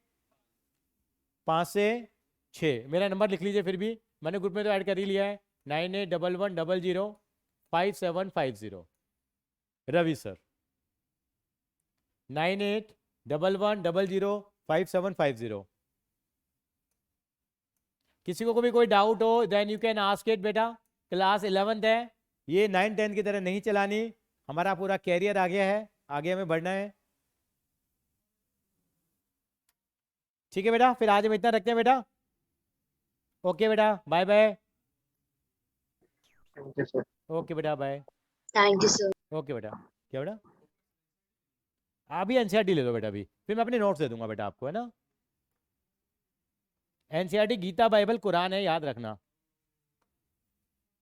5 से 6। मेरा नंबर लिख लीजिए, फिर भी मैंने ग्रुप में तो ऐड कर ही लिया है, 9811005750। रवि सर, 9811005750। किसी को भी कोई डाउट हो then you can ask it. बेटा क्लास 11th है, ये 9th-10th की तरह नहीं चलानी। हमारा पूरा कैरियर आ गया है, आगे हमें बढ़ना है, ठीक है बेटा। फिर आज हम इतना रखते हैं बेटा। ओके बेटा, bye bye. Thank you sir. Okay बेटा, bye. Thank you, sir. Okay बेटा। क्या बेटा? अभी एनसीईआरटी ले लो बेटा, अभी फिर मैं अपने नोट्स दे दूंगा बेटा आपको, है ना। एनसीईआरटी गीता, बाइबल, कुरान है, याद रखना।